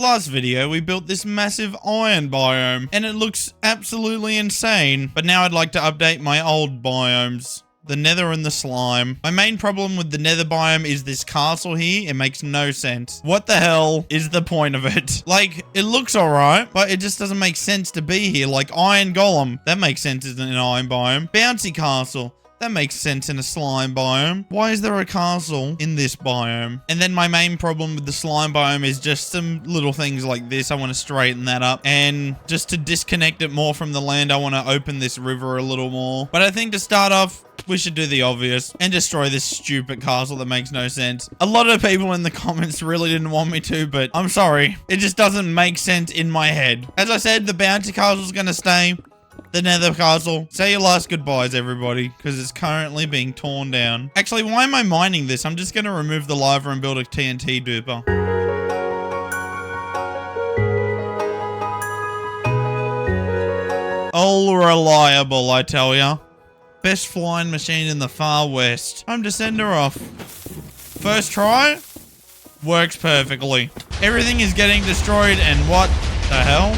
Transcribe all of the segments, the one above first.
Last video, we built this massive iron biome, and it looks absolutely insane. But now I'd like to update my old biomes. The nether and the slime. My main problem with the nether biome is this castle here. It makes no sense. What the hell is the point of it? Like, it looks alright, but it just doesn't make sense to be here. Like, iron golem. That makes sense in an iron biome. Bouncy castle. That makes sense in a slime biome. Why is there a castle in this biome? And then my main problem with the slime biome is just some little things like this. I want to straighten that up. And just to disconnect it more from the land, I want to open this river a little more. But I think to start off, we should do the obvious and destroy this stupid castle that makes no sense. A lot of people in the comments really didn't want me to, but I'm sorry. It just doesn't make sense in my head. As I said, the bounty castle's going to stay. The nether castle. Say your last goodbyes, everybody, because it's currently being torn down. Actually, why am I mining this? I'm just going to remove the lava and build a TNT duper. All reliable, I tell ya. Best flying machine in the far west. Time to send her off. First try. Works perfectly. Everything is getting destroyed, and what the hell?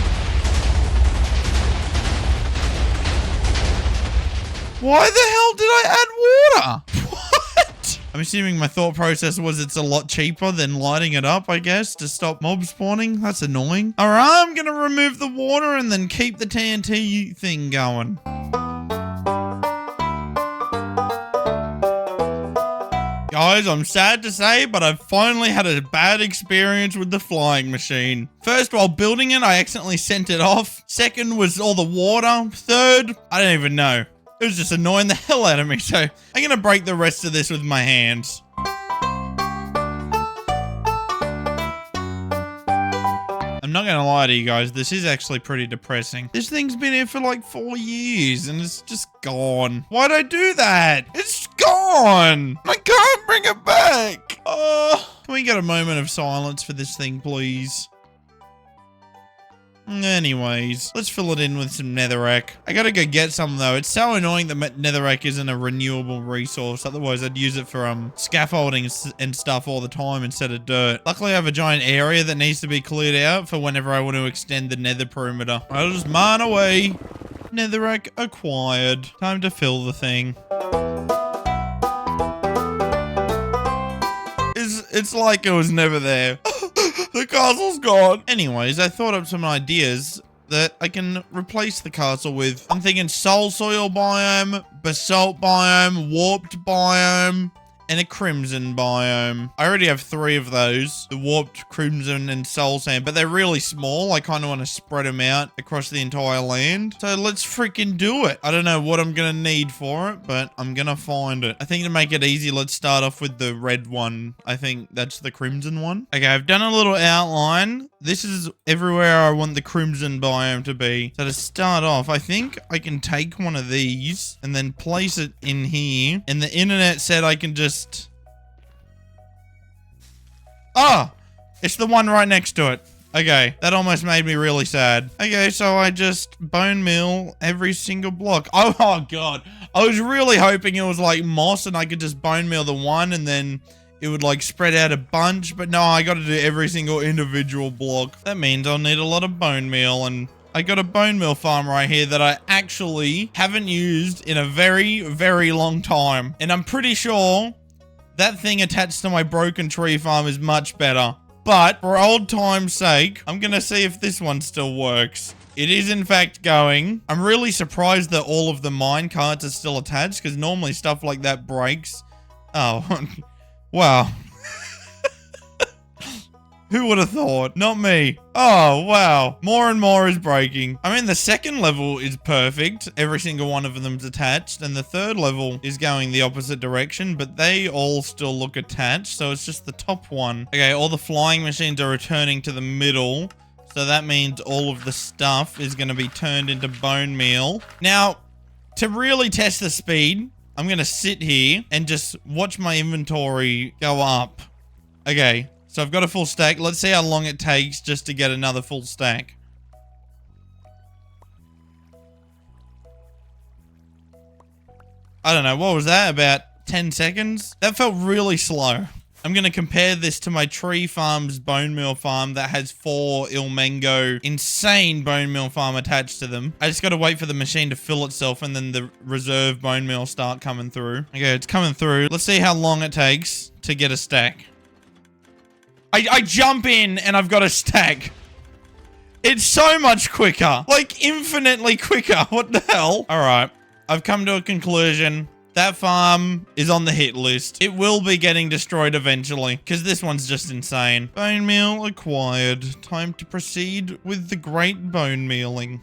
Why the hell did I add water? What? I'm assuming my thought process was it's a lot cheaper than lighting it up, I guess, to stop mob spawning. That's annoying. All right, I'm going to remove the water and then keep the TNT thing going. Guys, I'm sad to say, but I've finally had a bad experience with the flying machine. First, while building it, I accidentally sent it off. Second was all the water. Third, I don't even know. It was just annoying the hell out of me, so I'm gonna break the rest of this with my hands. I'm not gonna lie to you guys, this is actually pretty depressing. This thing's been here for like 4 years and it's just gone. Why'd I do that? It's gone! I can't bring it back! Oh, can we get a moment of silence for this thing, please? Anyways, let's fill it in with some netherrack. I gotta go get some though. It's so annoying that netherrack isn't a renewable resource. Otherwise, I'd use it for scaffolding and stuff all the time instead of dirt. Luckily, I have a giant area that needs to be cleared out for whenever I want to extend the nether perimeter. I'll just mine away. Netherrack acquired. Time to fill the thing. It's like it was never there. The castle's gone. Anyways, I thought up some ideas that I can replace the castle with. I'm thinking soul soil biome, basalt biome, warped biome, and a crimson biome. I already have 3 of those. The warped, crimson, and soul sand, but they're really small. I kind of want to spread them out across the entire land. So let's freaking do it. I don't know what I'm going to need for it, but I'm going to find it. I think to make it easy, let's start off with the red one. I think that's the crimson one. Okay, I've done a little outline. This is everywhere I want the crimson biome to be. So to start off, I think I can take one of these and then place it in here. And the internet said I can just... Oh! It's the one right next to it. Okay, that almost made me really sad. Okay, so I just bone meal every single block. Oh god. I was really hoping it was like moss and I could just bone meal the one and then it would like spread out a bunch, but no, I got to do every single individual block. That means I'll need a lot of bone meal, and I got a bone meal farm right here that I actually haven't used in a very, very long time. And I'm pretty sure that thing attached to my broken tree farm is much better. But for old time's sake, I'm going to see if this one still works. It is in fact going. I'm really surprised that all of the mine carts are still attached, because normally stuff like that breaks. Oh, wow. Who would have thought? Not me. Oh, wow. More and more is breaking. I mean, the second level is perfect. Every single one of them's attached. And the third level is going the opposite direction, but they all still look attached. So it's just the top one. Okay, all the flying machines are returning to the middle. So that means all of the stuff is going to be turned into bone meal. Now, to really test the speed, I'm going to sit here and just watch my inventory go up. Okay. So I've got a full stack. Let's see how long it takes just to get another full stack. I don't know. What was that? About 10 seconds? That felt really slow. I'm going to compare this to my tree farm's bone meal farm that has 4 Ilmengo insane bone meal farm attached to them. I just got to wait for the machine to fill itself and then the reserve bone meal start coming through. Okay, it's coming through. Let's see how long it takes to get a stack. I jump in and I've got a stack. It's so much quicker. Like, infinitely quicker. What the hell? All right. I've come to a conclusion. That farm is on the hit list. It will be getting destroyed eventually, because this one's just insane. Bone meal acquired. Time to proceed with the great bone mealing.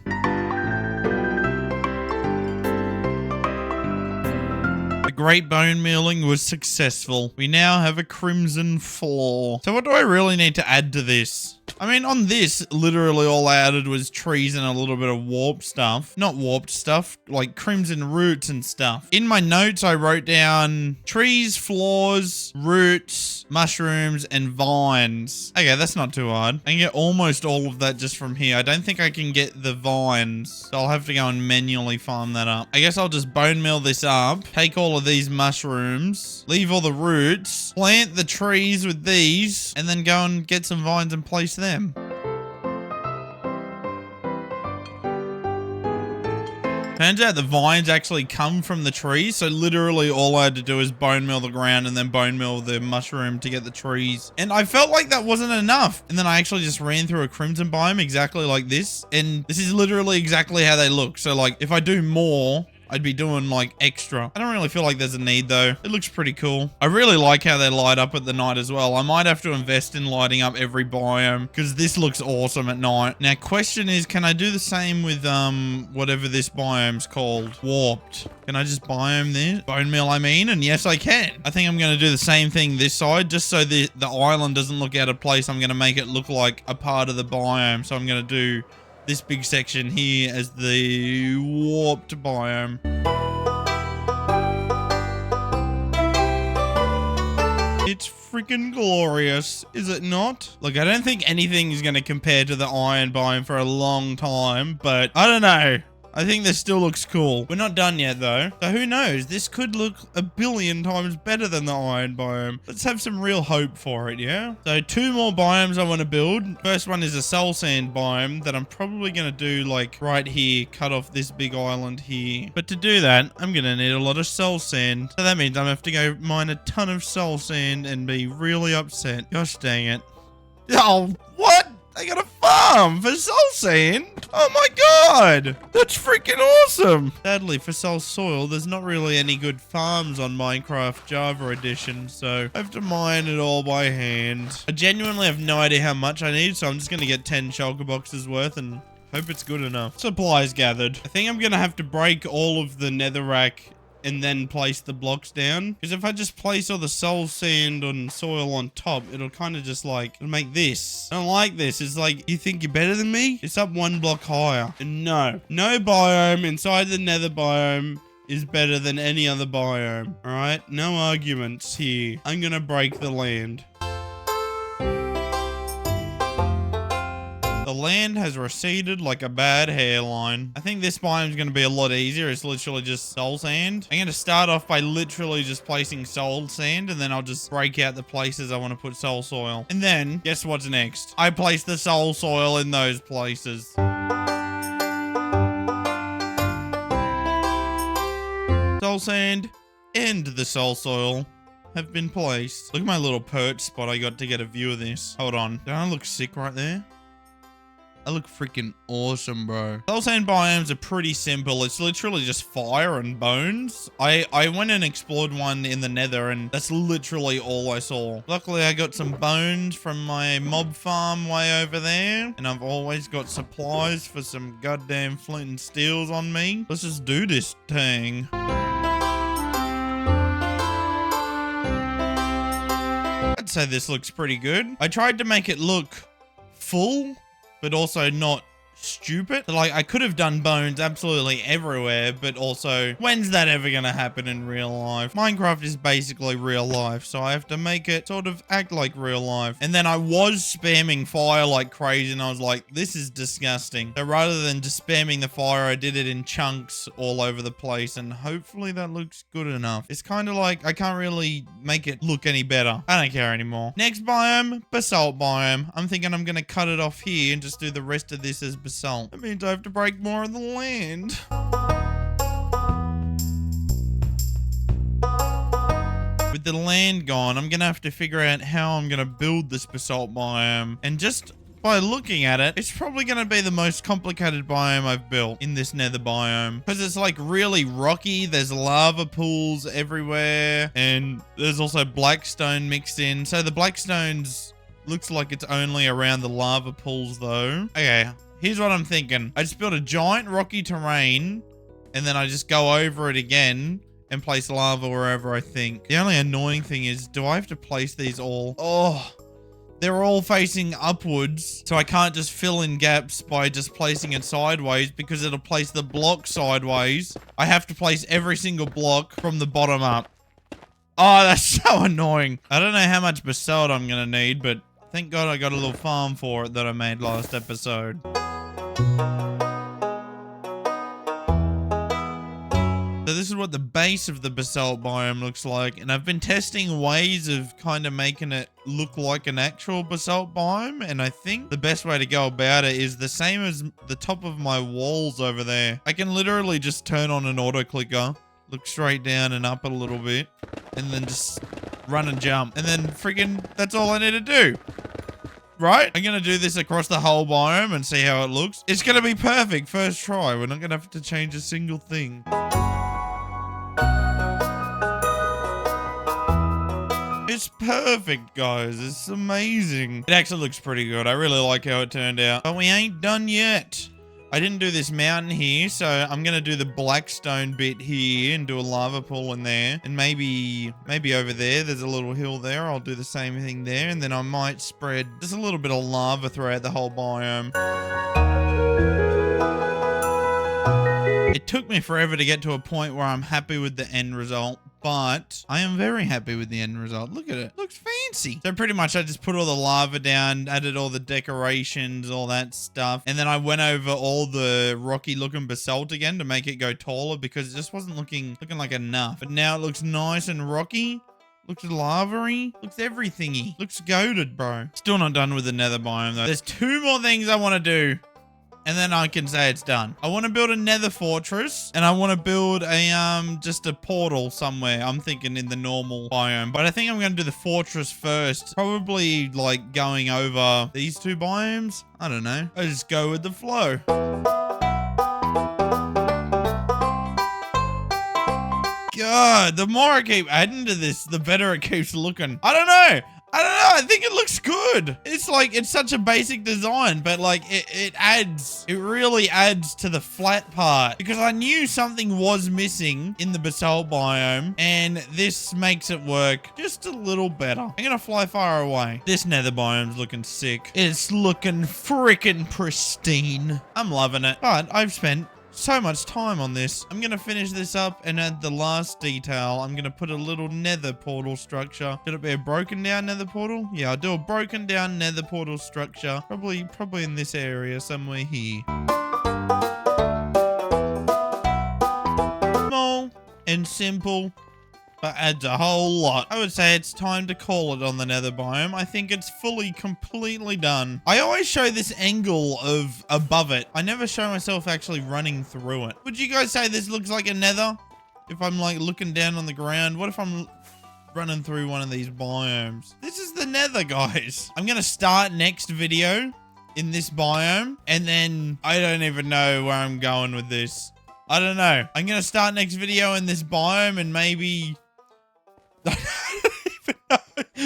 The great bone mealing was successful. We now have a crimson floor. So what do I really need to add to this? I mean, on this, literally all I added was trees and a little bit of warped stuff. Not warped stuff, like crimson roots and stuff. In my notes, I wrote down trees, floors, roots, mushrooms, and vines. Okay, that's not too hard. I can get almost all of that just from here. I don't think I can get the vines, so I'll have to go and manually farm that up. I guess I'll just bone meal this up, take all of these mushrooms, leave all the roots, plant the trees with these, and then go and get some vines and place them. Turns out the vines actually come from the trees, so literally all I had to do is bone meal the ground and then bone meal the mushroom to get the trees. And I felt like that wasn't enough. And then I actually just ran through a crimson biome exactly like this. And this is literally exactly how they look. So like if I do more, I'd be doing like extra. I don't really feel like there's a need though. It looks pretty cool. I really like how they light up at the night as well. I might have to invest in lighting up every biome because this looks awesome at night. Now question is, can I do the same with whatever this biome's called? Warped. Can I just biome this? Bone meal, I mean? And yes, I can. I think I'm going to do the same thing this side just so the island doesn't look out of place. I'm going to make it look like a part of the biome. So I'm going to do this big section here as the warped biome. It's freaking glorious, is it not? Look, I don't think anything is going to compare to the iron biome for a long time, but I don't know. I think this still looks cool. We're not done yet though. So who knows? This could look a billion times better than the iron biome. Let's have some real hope for it, yeah? So 2 more biomes I want to build. First one is a soul sand biome that I'm probably going to do like right here, cut off this big island here. But to do that, I'm going to need a lot of soul sand. So that means I'm going to have to go mine a ton of soul sand and be really upset. Gosh dang it. Oh, what? I got a farm for soul sand. Oh my god, that's freaking awesome. Sadly, for soul soil, there's not really any good farms on Minecraft Java Edition, so I have to mine it all by hand. I genuinely have no idea how much I need, so I'm just gonna get 10 shulker boxes worth and hope it's good enough. Supplies gathered. I think I'm gonna have to break all of the netherrack and then place the blocks down, because if I just place all the soul sand and soil on top, it'll kind of just like, it'll make this. I don't like this. It's like, you think you're better than me? It's up 1 block higher. And no biome inside the nether biome is better than any other biome. All right, no arguments here. I'm gonna break the land. The land has receded like a bad hairline. I think this biome is going to be a lot easier. It's literally just soul sand. I'm going to start off by literally just placing soul sand, and then I'll just break out the places I want to put soul soil. And then, guess what's next? I place the soul soil in those places. Soul sand and the soul soil have been placed. Look at my little perch spot I got to get a view of this. Hold on. Don't I look sick right there? I look freaking awesome, bro. Soul sand biomes are pretty simple. It's literally just fire and bones. I went and explored one in the nether, and that's literally all I saw. Luckily, I got some bones from my mob farm way over there, and I've always got supplies for some goddamn flint and steels on me. Let's just do this thing. I'd say this looks pretty good. I tried to make it look full, but also not stupid. Like, I could have done bones absolutely everywhere, but also, when's that ever gonna happen in real life? Minecraft is basically real life, so I have to make it sort of act like real life. And then I was spamming fire like crazy, and I was like, this is disgusting. So rather than just spamming the fire, I did it in chunks all over the place, and hopefully that looks good enough. It's kind of like, I can't really make it look any better. I don't care anymore. Next biome, basalt biome. I'm thinking I'm gonna cut it off here and just do the rest of this as basalt. That means I have to break more of the land. With the land gone, I'm gonna have to figure out how I'm gonna build this basalt biome. And just by looking at it, it's probably gonna be the most complicated biome I've built in this nether biome. Because it's like really rocky, there's lava pools everywhere, and there's also blackstone mixed in. So the blackstones looks like it's only around the lava pools though. Okay, here's what I'm thinking. I just built a giant rocky terrain, and then I just go over it again and place lava wherever I think. The only annoying thing is, do I have to place these all? Oh, they're all facing upwards, so I can't just fill in gaps by just placing it sideways because it'll place the block sideways. I have to place every single block from the bottom up. Oh, that's so annoying. I don't know how much basalt I'm gonna need, but thank God I got a little farm for it that I made last episode. So this is what the base of the basalt biome looks like, and I've been testing ways of kind of making it look like an actual basalt biome, and I think the best way to go about it is the same as the top of my walls over there. I can literally just turn on an auto clicker, look straight down and up a little bit, and then just run and jump, and then freaking that's all I need to do. Right? I'm gonna do this across the whole biome and see how it looks. It's gonna be perfect first try. We're not gonna have to change a single thing. It's perfect, guys. It's amazing. It actually looks pretty good. I really like how it turned out. But we ain't done yet. I didn't do this mountain here, so I'm gonna do the blackstone bit here and do a lava pool in there. And maybe over there's a little hill there. I'll do the same thing there, and then I might spread just a little bit of lava throughout the whole biome. It took me forever to get to a point where I'm happy with the end result, but I am very happy with the end result. Look at it. Looks fancy. So pretty much I just put all the lava down, added all the decorations, all that stuff. And then I went over all the rocky looking basalt again to make it go taller because it just wasn't looking like enough. But now it looks nice and rocky. Looks lava-y. Looks everythingy. Looks goated, bro. Still not done with the nether biome though. There's 2 more things I want to do, and then I can say it's done. I want to build a nether fortress, and I want to build a, just a portal somewhere. I'm thinking in the normal biome, but I think I'm going to do the fortress first. Probably like going over these 2 biomes. I don't know. I just go with the flow. God, the more I keep adding to this, the better it keeps looking. I don't know. I think it looks good. It's like, it's such a basic design, but like it really adds to the flat part because I knew something was missing in the basalt biome, and this makes it work just a little better. I'm gonna fly far away. This nether biome's looking sick. It's looking freaking pristine. I'm loving it, but I've spent so much time on this. I'm gonna finish this up and add the last detail. I'm gonna put a little nether portal structure. Should it be a broken down nether portal? Yeah, I'll do a broken down nether portal structure. Probably in this area somewhere here. Small and simple, but adds a whole lot. I would say it's time to call it on the nether biome. I think it's completely done. I always show this angle of above it. I never show myself actually running through it. Would you guys say this looks like a nether? If I'm like looking down on the ground, what if I'm running through one of these biomes? This is the nether, guys. I'm gonna start next video in this biome, and then I don't even know where I'm going with this. I don't know. I'm gonna start next video in this biome, and maybe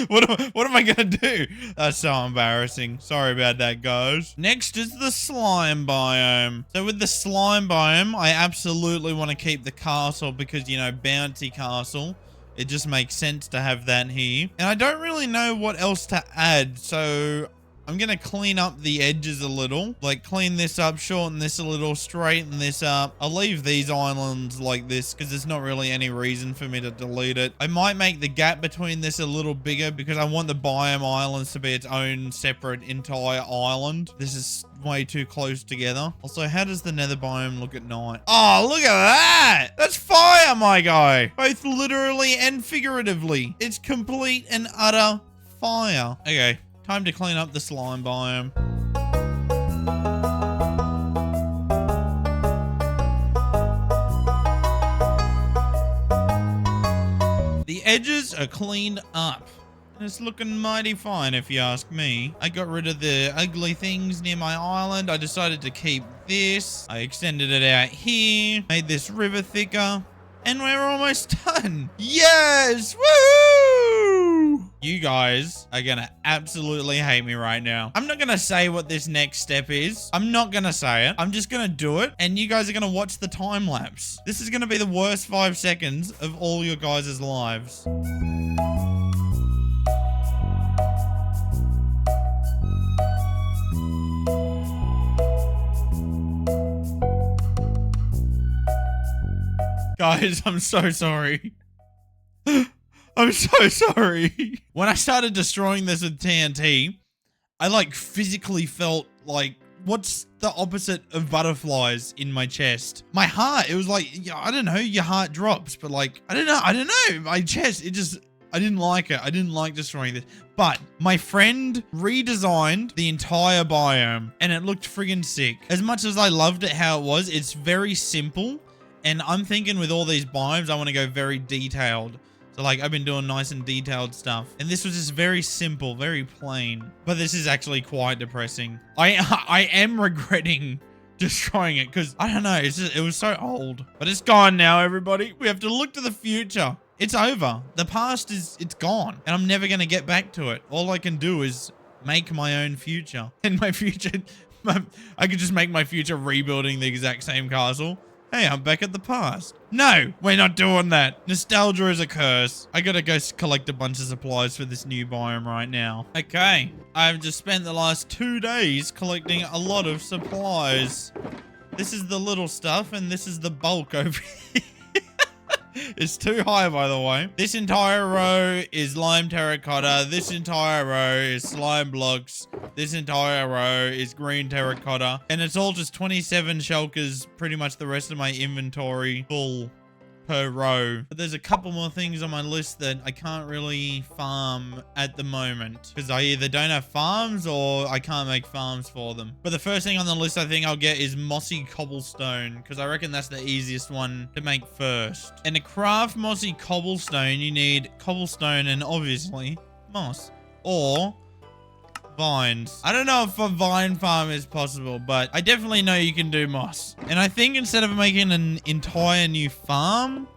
What am I gonna do? That's so embarrassing. Sorry about that, guys. Next is the slime biome. So with the slime biome, I absolutely want to keep the castle because, you know, bouncy castle. It just makes sense to have that here. And I don't really know what else to add. So I'm going to clean up the edges a little. Like, clean this up, shorten this a little, straighten this up. I'll leave these islands like this because there's not really any reason for me to delete it. I might make the gap between this a little bigger because I want the biome islands to be its own separate entire island. This is way too close together. Also, how does the nether biome look at night? Oh, look at that! That's fire, my guy! Both literally and figuratively. It's complete and utter fire. Okay, time to clean up the slime biome. The edges are cleaned up. It's looking mighty fine if you ask me. I got rid of the ugly things near my island. I decided to keep this. I extended it out here. Made this river thicker. And we're almost done. Yes! Woohoo! You guys are gonna absolutely hate me right now. I'm not gonna say what this next step is. I'm not gonna say it. I'm just gonna do it. And you guys are gonna watch the time lapse. This is gonna be the worst 5 seconds of all your guys' lives. Guys, I'm so sorry. I'm so sorry. When I started destroying this with TNT, I like physically felt like, what's the opposite of butterflies in my chest? My heart, it was like, I don't know, your heart drops, but like, I don't know, my chest, I didn't like it. I didn't like destroying this. But my friend redesigned the entire biome and it looked friggin' sick. As much as I loved it how it was, it's very simple. And I'm thinking with all these biomes, I want to go very detailed. So like I've been doing nice and detailed stuff. And this was just very simple, very plain. But this is actually quite depressing. I am regretting destroying it because I don't know, it was so old. But it's gone now, everybody. We have to look to the future. It's over. The past it's gone. And I'm never going to get back to it. All I can do is make my own future. And my future, I could just make my future rebuilding the exact same castle. Hey, I'm back at the past. No, we're not doing that. Nostalgia is a curse. I gotta go collect a bunch of supplies for this new biome right now. Okay, I've just spent the last 2 days collecting a lot of supplies. This is the little stuff and this is the bulk over here. It's too high, by the way. This entire row is lime terracotta. This entire row is slime blocks. This entire row is green terracotta. And it's all just 27 shulkers, pretty much the rest of my inventory full per row. But there's a couple more things on my list that I can't really farm at the moment because I either don't have farms or I can't make farms for them. But the first thing on the list I think I'll get is mossy cobblestone because I reckon that's the easiest one to make first. And to craft mossy cobblestone, you need cobblestone and obviously moss or vines. I don't know if a vine farm is possible, but I definitely know you can do moss. And I think instead of making an entire new farm,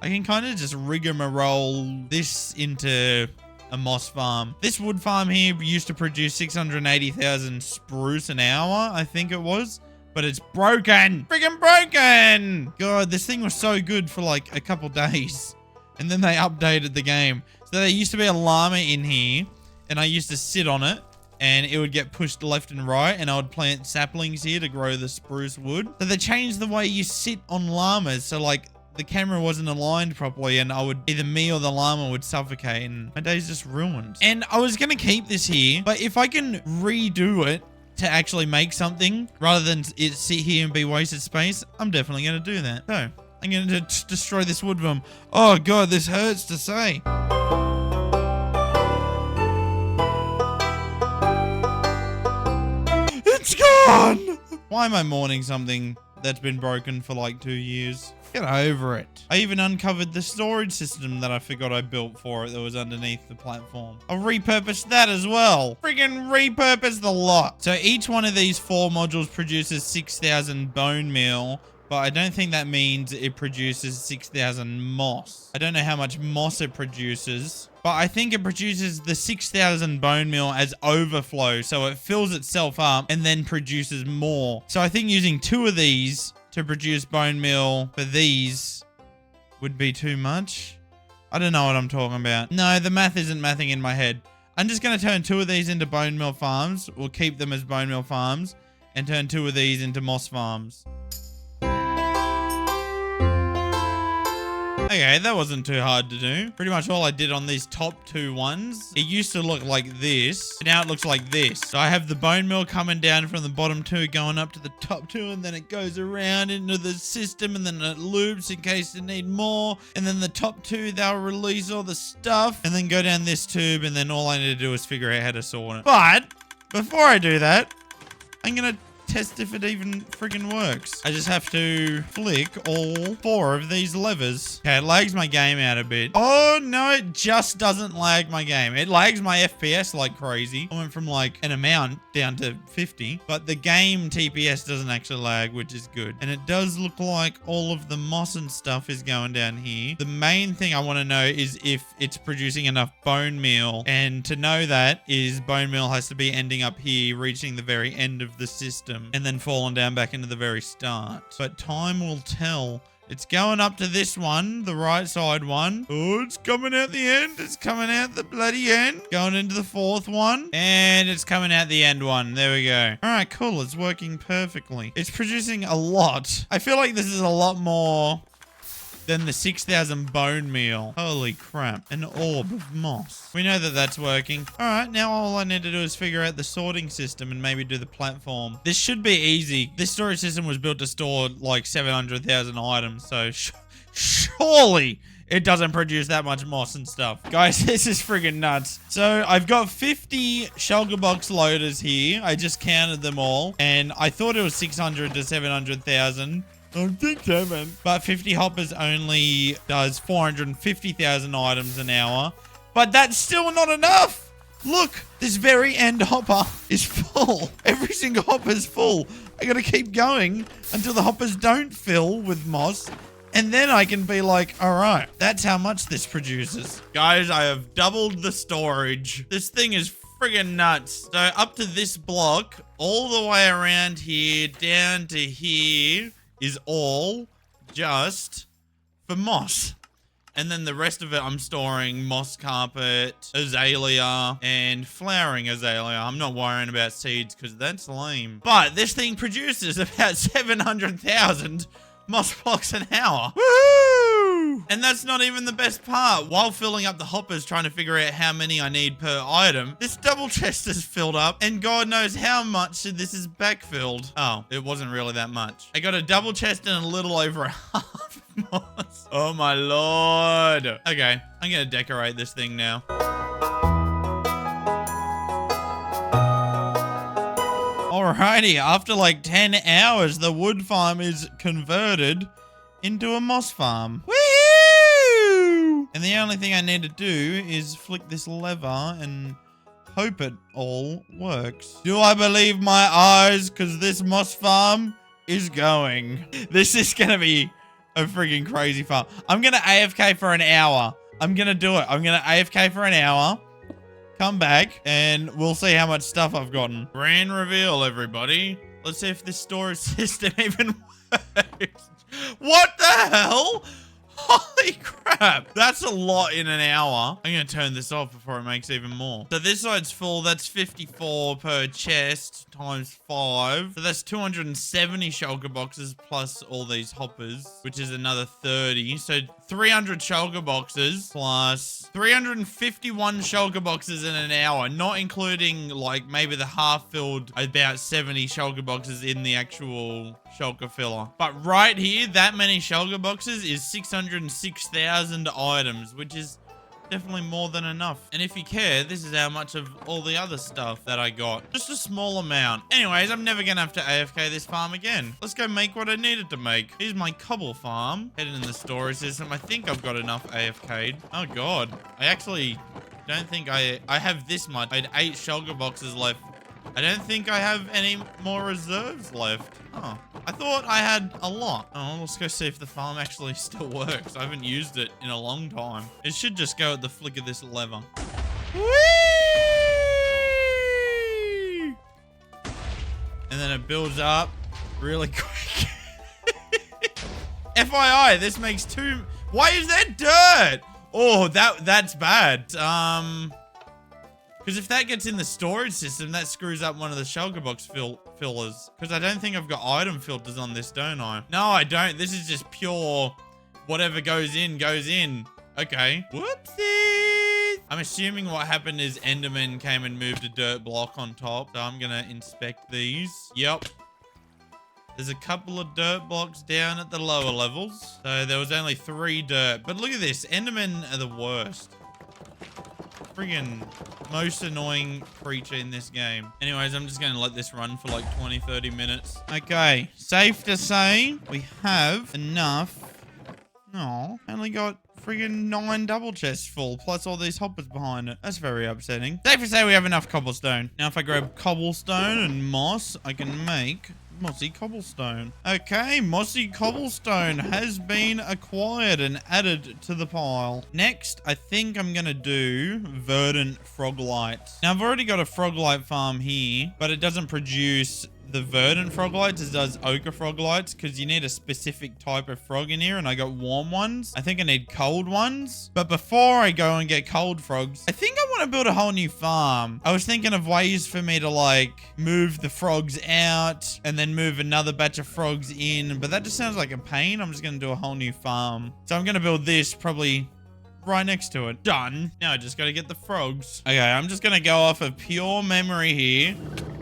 I can kind of just rigmarole this into a moss farm. This wood farm here used to produce 680,000 spruce an hour, I think it was. But it's broken. Friggin' broken. God, this thing was so good for like a couple days. And then they updated the game. So there used to be a llama in here, and I used to sit on it. And it would get pushed left and right, and I would plant saplings here to grow the spruce wood. So they changed the way you sit on llamas. So like the camera wasn't aligned properly, and either me or the llama would suffocate, and my day's just ruined. And I was gonna keep this here, but if I can redo it to actually make something rather than it sit here and be wasted space, I'm definitely gonna do that. So I'm gonna destroy this wood farm. Oh God, this hurts to say. It's gone! Why am I mourning something that's been broken for like 2 years? Get over it. I even uncovered the storage system that I forgot I built for it that was underneath the platform. I'll repurpose that as well. Friggin' repurpose the lot. So each one of these 4 modules produces 6,000 bone meal, but I don't think that means it produces 6,000 moss. I don't know how much moss it produces, but I think it produces the 6,000 bone meal as overflow. So it fills itself up and then produces more. So I think using 2 of these to produce bone meal for these would be too much. I don't know what I'm talking about. No, the math isn't mathing in my head. I'm just going to turn 2 of these into bone meal farms. We'll keep them as bone meal farms and turn 2 of these into moss farms. Okay, that wasn't too hard to do. Pretty much all I did on these top 2 ones, it used to look like this. Now it looks like this. So I have the bone meal coming down from the bottom 2, going up to the top 2, and then it goes around into the system, and then it loops in case they need more. And then the top 2, they'll release all the stuff, and then go down this tube, and then all I need to do is figure out how to sort it. But before I do that, I'm gonna test if it even friggin' works. I just have to flick all 4 of these levers. Okay, it lags my game out a bit. Oh no, it just doesn't lag my game. It lags my FPS like crazy. I went from like an amount down to 50, but the game TPS doesn't actually lag, which is good. And it does look like all of the moss and stuff is going down here. The main thing I want to know is if it's producing enough bone meal, and to know that is bone meal has to be ending up here, reaching the very end of the system, and then falling down back into the very start. But time will tell. It's going up to this one, the right side one. Oh, it's coming out the end. It's coming out the bloody end. Going into the 4th one. And it's coming out the end one. There we go. All right, cool. It's working perfectly. It's producing a lot. I feel like this is a lot more than the 6,000 bone meal. Holy crap. An orb of moss. We know that that's working. All right, now all I need to do is figure out the sorting system and maybe do the platform. This should be easy. This storage system was built to store like 700,000 items, so surely it doesn't produce that much moss and stuff. Guys, this is friggin' nuts. So I've got 50 shulker box loaders here. I just counted them all, and I thought it was 600 to 700,000. I think so, man. But 50 hoppers only does 450,000 items an hour. But that's still not enough. Look, this very end hopper is full. Every single hopper is full. I gotta keep going until the hoppers don't fill with moss. And then I can be like, all right, that's how much this produces. Guys, I have doubled the storage. This thing is friggin' nuts. So up to this block, all the way around here, down to here, is all just for moss. And then the rest of it, I'm storing moss carpet, azalea, and flowering azalea. I'm not worrying about seeds because that's lame. But this thing produces about 700,000 moss blocks an hour. Woo! And that's not even the best part. While filling up the hoppers, trying to figure out how many I need per item, this double chest is filled up, and God knows how much this is backfilled. Oh, it wasn't really that much. I got a double chest and a little over a half moss. Oh my lord. Okay, I'm gonna decorate this thing now. Alrighty, after like 10 hours, the wood farm is converted into a moss farm. Woohoo! And the only thing I need to do is flick this lever and hope it all works. Do I believe my eyes? Because this moss farm is going. This is going to be a freaking crazy farm. I'm going to AFK for an hour. I'm going to do it. I'm going to AFK for an hour. Come back and we'll see how much stuff I've gotten. Grand reveal, everybody. Let's see if this storage system even works. What the hell? Holy crap. That's a lot in an hour. I'm going to turn this off before it makes even more. So this side's full. That's 54 per chest times 5. So that's 270 shulker boxes plus all these hoppers, which is another 30. So 300 shulker boxes plus 351 shulker boxes in an hour, not including like maybe the half filled about 70 shulker boxes in the actual shulker filler. But right here, that many shulker boxes is 606,000 items, which is definitely more than enough. And if you care, this is how much of all the other stuff that I got. Just a small amount. Anyways, I'm never gonna have to AFK this farm again. Let's go make what I needed to make. Here's my cobble farm. Heading in the storage system. I think I've got enough AFK'd. Oh god. I actually don't think I have this much. I had 8 shulker boxes left. I don't think I have any more reserves left. Oh, I thought I had a lot. Oh, let's go see if the farm actually still works. I haven't used it in a long time. It should just go at the flick of this lever. Whee! And then it builds up really quick. FYI, this makes 2... Why is that dirt? Oh, that's bad. Because if that gets in the storage system, that screws up one of the shulker box fillers. Because I don't think I've got item filters on this, don't I? No, I don't. This is just pure whatever goes in, goes in. Okay. Whoopsies. I'm assuming what happened is Enderman came and moved a dirt block on top. So I'm going to inspect these. Yep. There's a couple of dirt blocks down at the lower levels. So there was only 3 dirt. But look at this. Endermen are the worst. Friggin' most annoying creature in this game. Anyways, I'm just going to let this run for like 20-30 minutes. Okay. Safe to say we have enough. No, only got friggin' 9 double chests full, plus all these hoppers behind it. That's very upsetting. Safe to say we have enough cobblestone. Now, if I grab cobblestone and moss, I can make mossy cobblestone. Okay, mossy cobblestone has been acquired and added to the pile. Next, I think I'm gonna do verdant frog lights. Now, I've already got a frog light farm here, but it doesn't produce the verdant frog lights. It does ochre frog lights because you need a specific type of frog in here, and I got warm ones. I think I need cold ones. But before I go and get cold frogs, I think I want to build a whole new farm. I was thinking of ways for me to like move the frogs out and then move another batch of frogs in, but that just sounds like a pain. I'm just going to do a whole new farm. So I'm going to build this probably right next to it. Done. Now I just got to get the frogs. Okay, I'm just going to go off of pure memory here.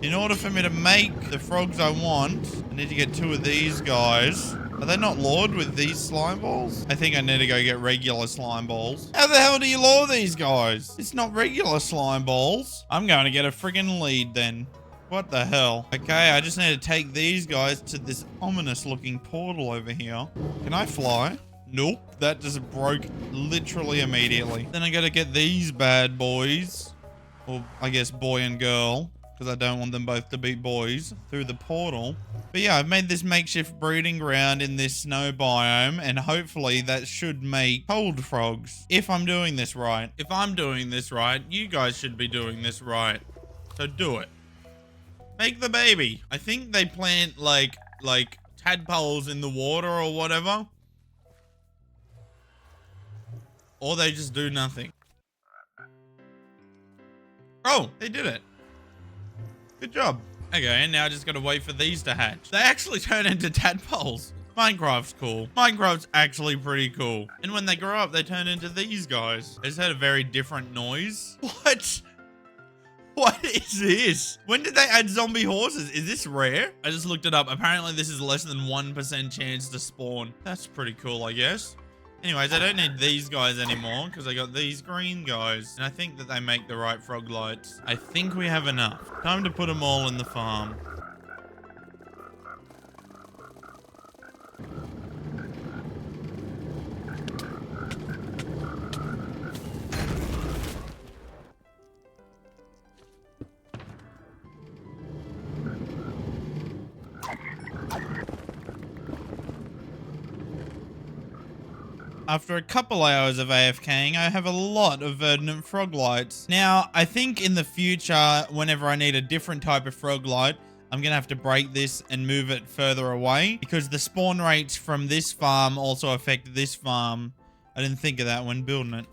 In order for me to make the frogs I want, I need to get 2 of these guys. Are they not lured with these slime balls? I think I need to go get regular slime balls. How the hell do you lure these guys? It's not regular slime balls. I'm going to get a friggin' lead then. What the hell? Okay, I just need to take these guys to this ominous looking portal over here. Can I fly? Nope, that just broke literally immediately. Then I gotta get these bad boys, or I guess boy and girl, because I don't want them both to be boys, through the portal. But yeah, I've made this makeshift breeding ground in this snow biome, and hopefully that should make cold frogs, if I'm doing this right. If I'm doing this right, you guys should be doing this right. So do it. Make the baby. I think they plant like tadpoles in the water or whatever. Or they just do nothing. Oh, they did it. Good job. Okay, and now I just gotta wait for these to hatch. They actually turn into tadpoles. Minecraft's cool. Minecraft's actually pretty cool. And when they grow up, they turn into these guys. I just heard a very different noise. What? What is this? When did they add zombie horses? Is this rare? I just looked it up. Apparently, this is less than 1% chance to spawn. That's pretty cool, I guess. Anyways, I don't need these guys anymore because I got these green guys. And I think that they make the right frog lights. I think we have enough. Time to put them all in the farm. After a couple hours of AFKing, I have a lot of verdant frog lights. Now, I think in the future, whenever I need a different type of frog light, I'm going to have to break this and move it further away because the spawn rates from this farm also affect this farm. I didn't think of that when building it.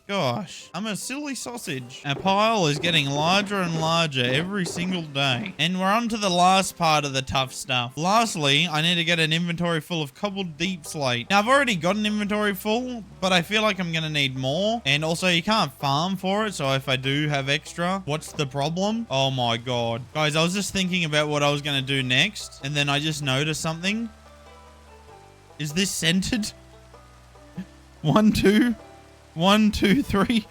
Gosh, I'm a silly sausage. Our pile is getting larger and larger every single day. And we're on to the last part of the tough stuff. Lastly, I need to get an inventory full of cobbled deep slate. Now, I've already got an inventory full, but I feel like I'm going to need more. And also, you can't farm for it. So if I do have extra, what's the problem? Oh my God. Guys, I was just thinking about what I was going to do next. And then I just noticed something. Is this centered? 1, 2... 1, 2, 3.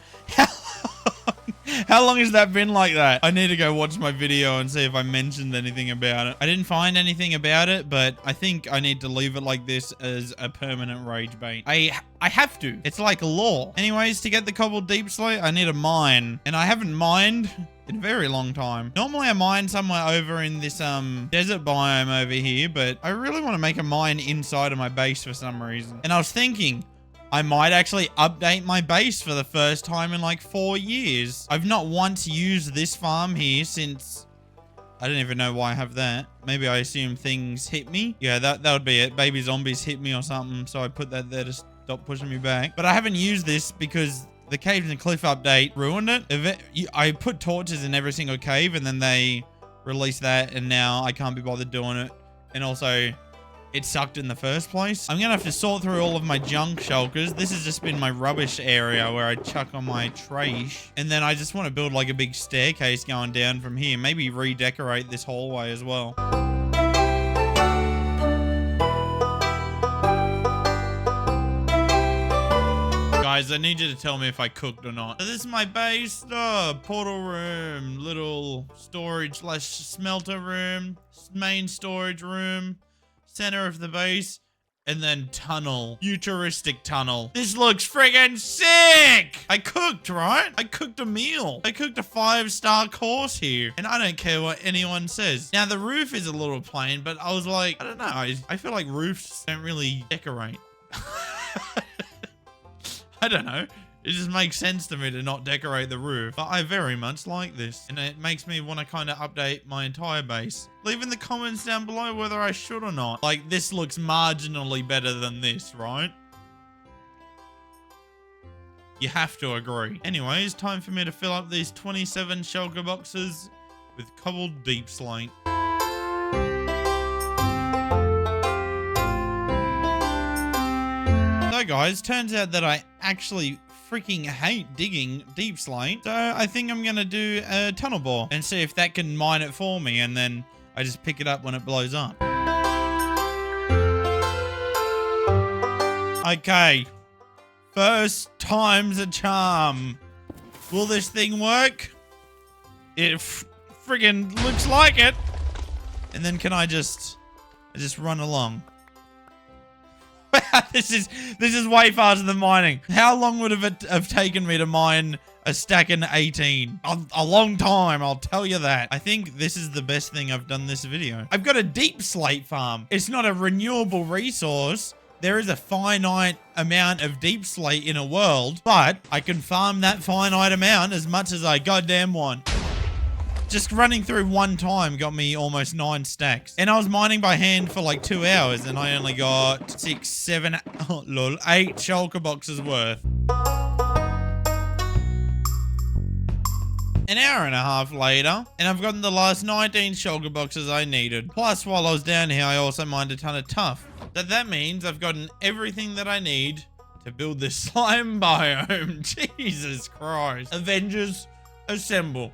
How long has that been like that? I need to go watch my video and see if I mentioned anything about it. I didn't find anything about it, but I think I need to leave it like this as a permanent rage bait. I have to. It's like law. Anyways, to get the cobbled deep slate, I need a mine. And I haven't mined in a very long time. Normally I mine somewhere over in this desert biome over here, but I really want to make a mine inside of my base for some reason. And I was thinking, I might actually update my base for the first time in like 4 years. I've not once used this farm here since... I don't even know why I have that. Maybe I assume things hit me. Yeah, that would be it. Baby zombies hit me or something. So I put that there to stop pushing me back. But I haven't used this because The Caves and Cliff update ruined it. I put torches in every single cave, and then they released that, and now I can't be bothered doing it. And also, it sucked in the first place. I'm gonna have to sort through all of my junk shulkers. This has just been my rubbish area where I chuck on my trash. And then I just want to build like a big staircase going down from here. Maybe redecorate this hallway as well. Guys, I need you to tell me if I cooked or not. So this is my base. Portal room, little storage / smelter room, main storage room, center of the base, and then tunnel. Futuristic tunnel. This looks friggin' sick! I cooked, right? I cooked a meal. I cooked a 5-star course here. And I don't care what anyone says. Now, the roof is a little plain, but I was like, I don't know. I feel like roofs don't really decorate. I don't know. It just makes sense to me to not decorate the roof. But I very much like this. And it makes me want to kind of update my entire base. Leave in the comments down below whether I should or not. Like, this looks marginally better than this, right? You have to agree. Anyways, time for me to fill up these 27 shulker boxes with cobbled deepslate. So guys, turns out that I actually freaking hate digging deepslate. So I think I'm going to do a tunnel bore and see if that can mine it for me. And then I just pick it up when it blows up. Okay. First time's a charm. Will this thing work? It friggin' looks like it. And then can I just run along? This is way faster than mining. How long would it have taken me to mine a stack in 18? A long time, I'll tell you that. I think this is the best thing I've done this video. I've got a deepslate farm. It's not a renewable resource. There is a finite amount of deepslate in a world, but I can farm that finite amount as much as I goddamn want. Just running through one time got me almost 9 stacks. And I was mining by hand for like 2 hours and I only got 6, 7, oh, lol, 8 shulker boxes worth. An hour and a half later, and I've gotten the last 19 shulker boxes I needed. Plus, while I was down here, I also mined a ton of tuff. So that means I've gotten everything that I need to build this slime biome. Jesus Christ. Avengers, assemble.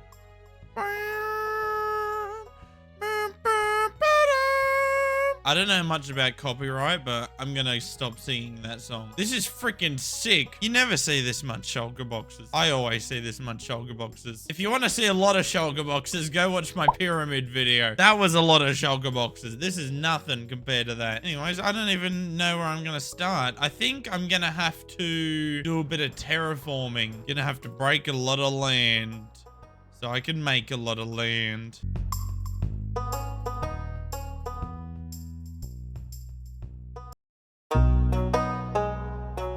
I don't know much about copyright, but I'm gonna stop singing that song. This is freaking sick. You never see this much shulker boxes. I always see this much shulker boxes. If you want to see a lot of shulker boxes, go watch my pyramid video. That was a lot of shulker boxes. This is nothing compared to that. Anyways, I don't even know where I'm gonna start. I think I'm gonna have to do a bit of terraforming. Gonna have to break a lot of land so I can make a lot of land.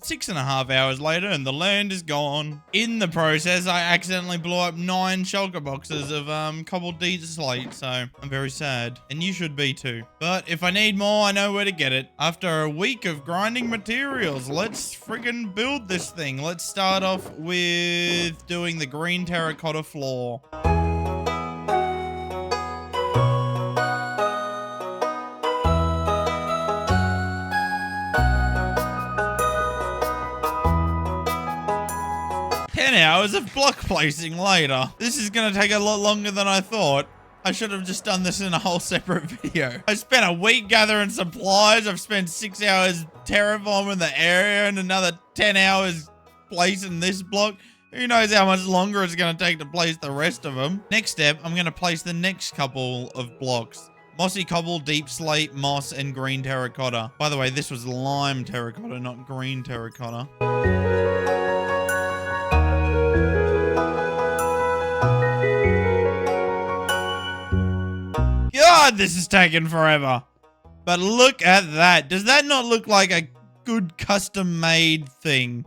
6.5 hours later and the land is gone. In the process, I accidentally blew up 9 shulker boxes of cobbled deepslate, so I'm very sad. And you should be too. But if I need more, I know where to get it. After a week of grinding materials, let's friggin' build this thing. Let's start off with doing the green terracotta floor. Hours of block placing later. This is going to take a lot longer than I thought. I should have just done this in a whole separate video. I spent a week gathering supplies. I've spent 6 hours terraforming the area and another 10 hours placing this block. Who knows how much longer it's going to take to place the rest of them. Next step, I'm going to place the next couple of blocks. Mossy cobble, deepslate, moss, and green terracotta. By the way, this was lime terracotta, not green terracotta. God, this is taking forever. But look at that. Does that not look like a good custom-made thing?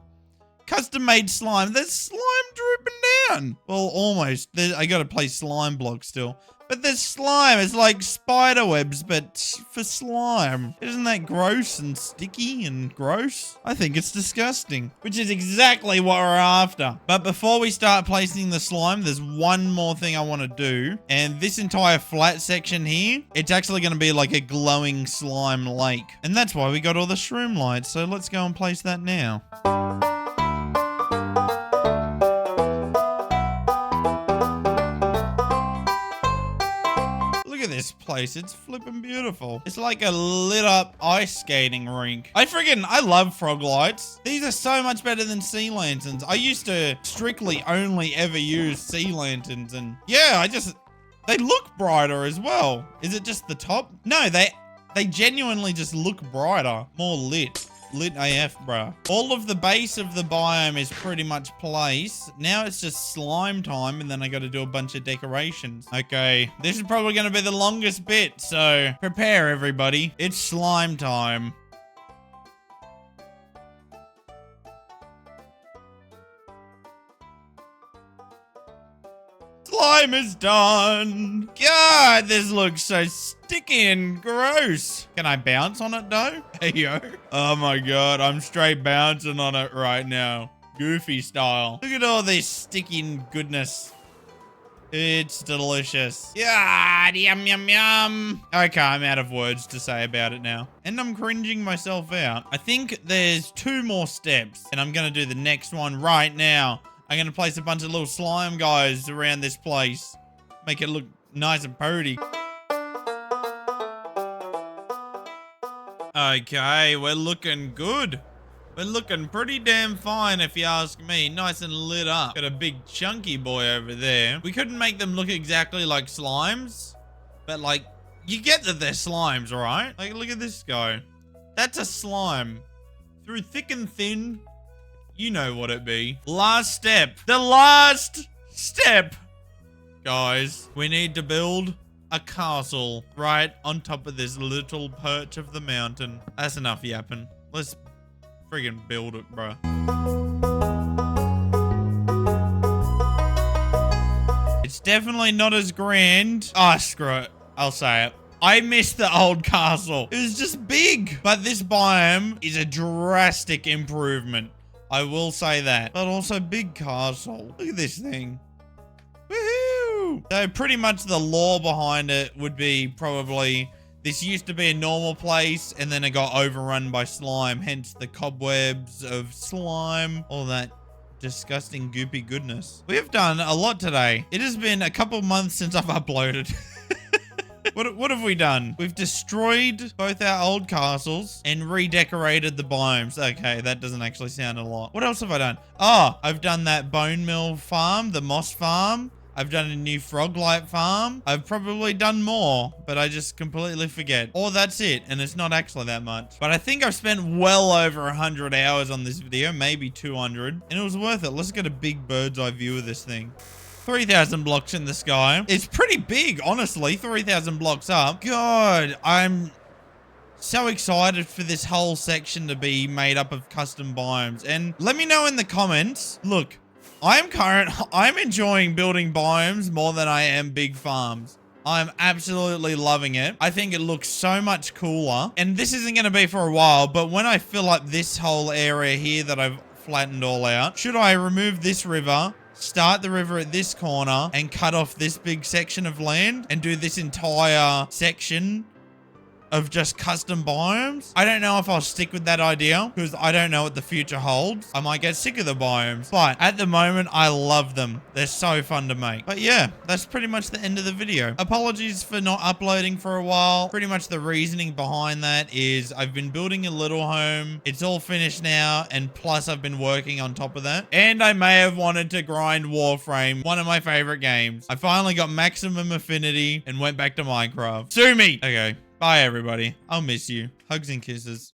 Custom-made slime. There's slime drooping down. Well, almost. I gotta place slime blocks still. But there's slime. It's like spider webs, but for slime. Isn't that gross and sticky and gross? I think it's disgusting, which is exactly what we're after. But before we start placing the slime, there's one more thing I want to do. And this entire flat section here, it's actually going to be like a glowing slime lake. And that's why we got all the shroom lights. So let's go and place that now. This place, it's flipping beautiful. It's like a lit up ice skating rink. I love frog lights. These are so much better than sea lanterns. I used to strictly only ever use sea lanterns, and yeah, they look brighter as well. Is it just the top? No, they genuinely just look brighter, more lit. Lit AF, bruh. All of the base of the biome is pretty much placed. Now it's just slime time, and then I got to do a bunch of decorations. Okay, this is probably going to be the longest bit, so prepare everybody. It's slime time. Slime is done. God, this looks so sticky and gross. Can I bounce on it though? Hey, yo. Oh my God, I'm straight bouncing on it right now. Goofy style. Look at all this sticky goodness. It's delicious. Yeah, yum, yum, yum. Okay, I'm out of words to say about it now. And I'm cringing myself out. I think there's 2 more steps, and I'm gonna do the next one right now. I'm going to place a bunch of little slime guys around this place. Make it look nice and pretty. Okay, we're looking good. We're looking pretty damn fine if you ask me. Nice and lit up. Got a big chunky boy over there. We couldn't make them look exactly like slimes. But like, you get that they're slimes, right? Like, look at this guy. That's a slime. Through thick and thin. You know what it be. Last step. The last step. Guys, we need to build a castle right on top of this little perch of the mountain. That's enough yapping. Let's friggin' build it, bro. It's definitely not as grand. Ah, screw it. I'll say it. I miss the old castle. It was just big. But this biome is a drastic improvement. I will say that. But also big castle. Look at this thing. Woohoo! So pretty much the lore behind it would be probably this used to be a normal place and then it got overrun by slime. Hence the cobwebs of slime. All that disgusting goopy goodness. We have done a lot today. It has been a couple months since I've uploaded. What have we done? We've destroyed both our old castles and redecorated the biomes. Okay, that doesn't actually sound a lot. What else have I done? Oh, I've done that bone mill farm, the moss farm. I've done a new frog light farm. I've probably done more, but I just completely forget. Or that's it, and it's not actually that much. But I think I've spent well over 100 hours on this video, maybe 200, and it was worth it. Let's get a big bird's eye view of this thing. 3,000 blocks in the sky. It's pretty big, honestly. 3,000 blocks up. God, I'm so excited for this whole section to be made up of custom biomes. And let me know in the comments. Look, I'm enjoying building biomes more than I am big farms. I'm absolutely loving it. I think it looks so much cooler. And this isn't going to be for a while, but when I fill up this whole area here that I've flattened all out, should I remove this river, start the river at this corner and cut off this big section of land and do this entire section of just custom biomes? I don't know if I'll stick with that idea because I don't know what the future holds. I might get sick of the biomes, but at the moment I love them. They're so fun to make. But yeah, that's pretty much the end of the video. Apologies for not uploading for a while. Pretty much the reasoning behind that is I've been building a little home. It's all finished now, and plus I've been working on top of that. And I may have wanted to grind Warframe, one of my favorite games. I finally got maximum affinity and went back to Minecraft. Sue me! Okay. Bye, everybody. I'll miss you. Hugs and kisses.